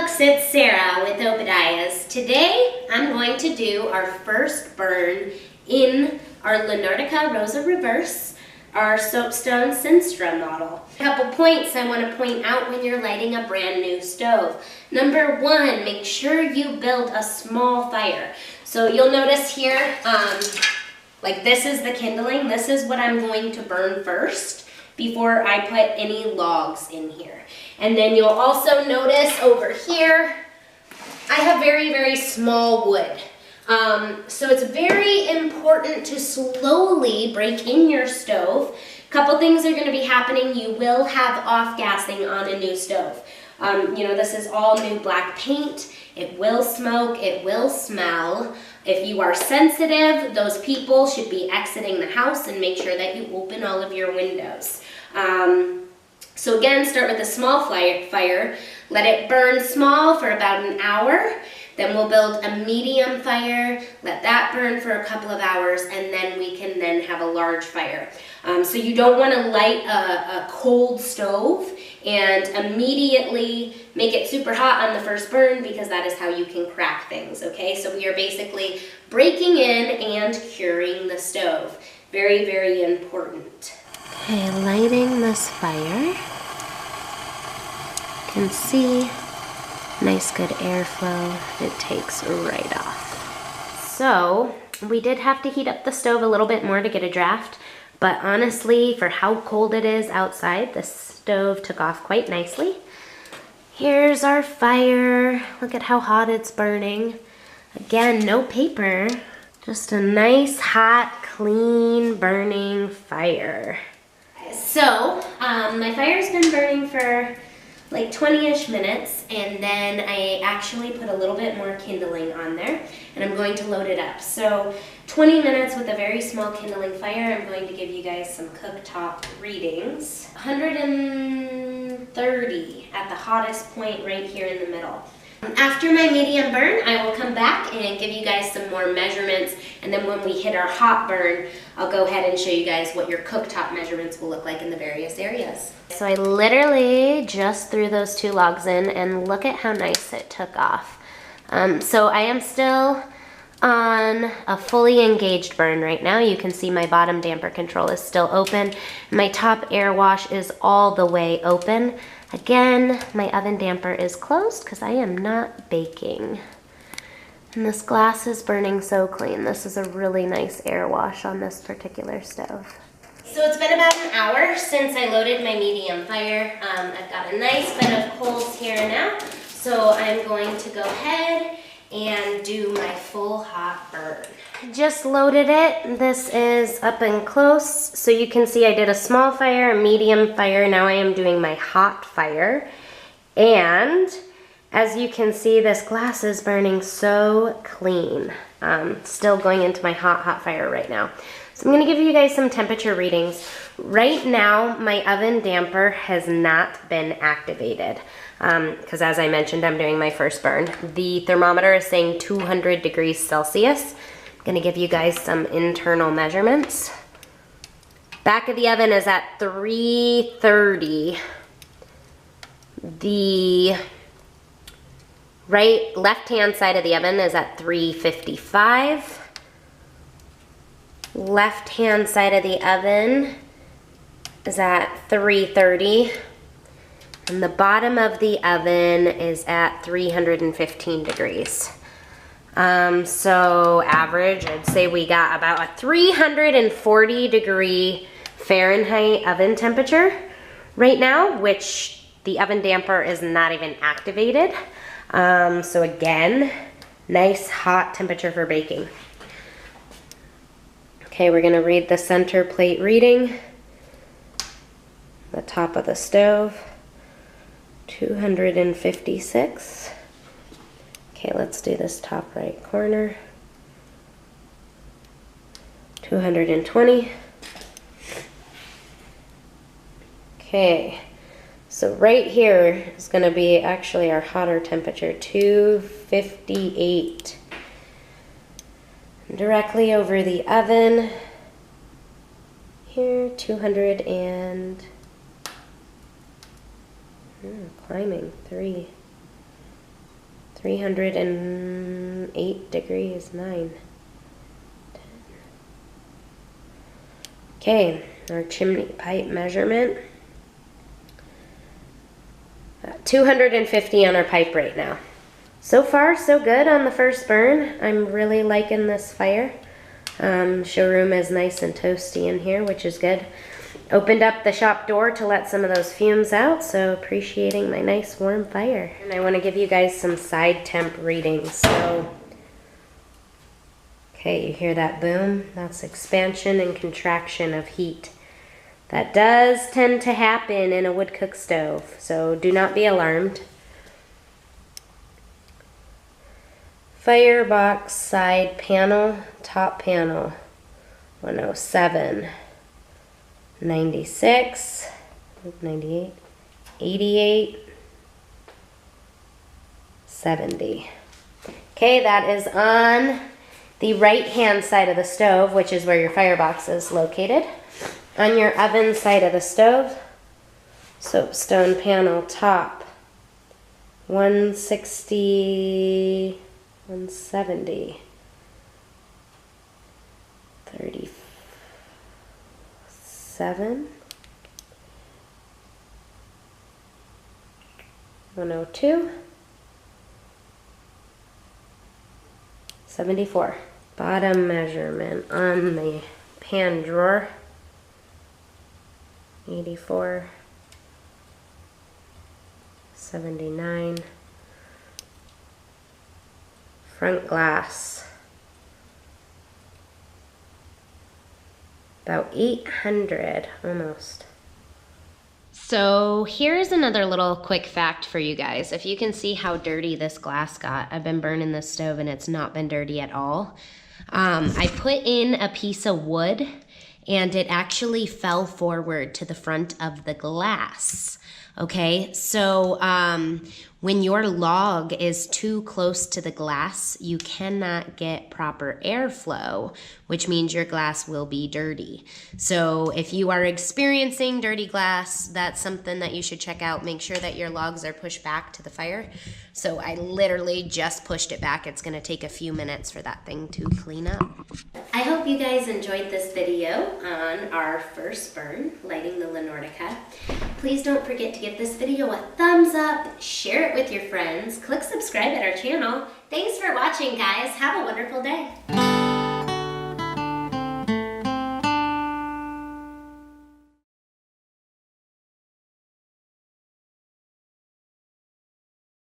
folks, it's Sarah with Obadiah's. Today I'm going to do our first burn in our Nordica Rosa Reverse, our Soapstone Sinistra model. A couple points I want to point out when you're lighting a brand new stove. Number one, make sure you build a small fire. So you'll notice here, like this is the kindling. This is what I'm going to burn first before I put any logs in here. And then you'll also notice over here, I have very, very small wood. So it's very important to slowly break in your stove. A couple things are going to be happening. You will have off-gassing on a new stove. You know, this is all new black paint. It will smoke, it will smell. If you are sensitive, those people should be exiting the house, and make sure that you open all of your windows. So again, start with a small fire, let it burn small for about an hour, then we'll build a medium fire, let that burn for a couple of hours, and then we can then have a large fire. So you don't want to light a cold stove and immediately make it super hot on the first burn, because that is how you can crack things, okay? So we are basically breaking in and curing the stove. Very, very important. Okay, lighting this fire. You can see nice good airflow. It takes right off. So we did have to heat up the stove a little bit more to get a draft, but honestly, for how cold it is outside, the stove took off quite nicely. Here's our fire. Look at how hot it's burning. Again, no paper, just a nice, hot, clean, burning fire. So, my fire's been burning for like 20-ish minutes, and then I actually put a little bit more kindling on there, and I'm going to load it up. So 20 minutes with a very small kindling fire. I'm going to give you guys some cooktop readings. 130 at the hottest point right here in the middle. After my medium burn, I will come back and give you guys some more measurements, and then when we hit our hot burn, I'll go ahead and show you guys what your cooktop measurements will look like in the various areas. So I literally just threw those 2 logs in, and look at how nice it took off. So I am still on a fully engaged burn right now. You can see my bottom damper control is still open. My top air wash is all the way open. Again, my oven damper is closed because I am not baking. And this glass is burning so clean. This is a really nice air wash on this particular stove. So it's been about an hour since I loaded my medium fire. I've got a nice bit of coals here now. So I'm going to go ahead and do my full hot burn. Just loaded it. This is up and close. So you can see I did a small fire, a medium fire. Now I am doing my hot fire. And as you can see, this glass is burning so clean. Still going into my hot fire right now. So I'm gonna give you guys some temperature readings. Right now, my oven damper has not been activated. Because as I mentioned, I'm doing my first burn. The thermometer is saying 200 degrees Celsius. I'm gonna give you guys some internal measurements. Back of the oven is at 330. The left-hand side of the oven is at 355. Left-hand side of the oven is at 330. And the bottom of the oven is at 315 degrees. So average, I'd say we got about a 340 degree Fahrenheit oven temperature right now, which the oven damper is not even activated. So again, nice hot temperature for baking. Okay, we're gonna read the center plate reading. The top of the stove. 256. Okay, let's do this top right corner. 220. Okay, so right here is going to be actually our hotter temperature, 258. Directly over the oven. Here, 200 and climbing 3. 308 degrees, 9. Okay, our chimney pipe measurement. 250 on our pipe right now. So far, so good on the first burn. I'm really liking this fire. Showroom is nice and toasty in here, which is good. Opened up the shop door to let some of those fumes out, so appreciating my nice warm fire. And I want to give you guys some side temp readings. So, okay, you hear that boom? That's expansion and contraction of heat. That does tend to happen in a wood cook stove, so do not be alarmed. Firebox side panel, top panel, 107. 96, 98, 88, 70. Okay, that is on the right hand side of the stove, which is where your firebox is located. On your oven side of the stove, soapstone panel top, 160, 170, 37, 102, 74. Bottom measurement on the pan drawer, 84, 79. Front glass, about 800 almost. So here's another little quick fact for you guys. If you can see how dirty this glass got, I've been burning this stove and it's not been dirty at all. I put in a piece of wood and it actually fell forward to the front of the glass. Okay, so when your log is too close to the glass, you cannot get proper airflow, which means your glass will be dirty. So if you are experiencing dirty glass, that's something that you should check out. Make sure that your logs are pushed back to the fire. So I literally just pushed it back. It's gonna take a few minutes for that thing to clean up. I hope you guys enjoyed this video on our first burn, lighting the Nordica. Please don't forget to give this video a thumbs up, share it with your friends, click subscribe at our channel. Thanks for watching, guys. Have a wonderful day.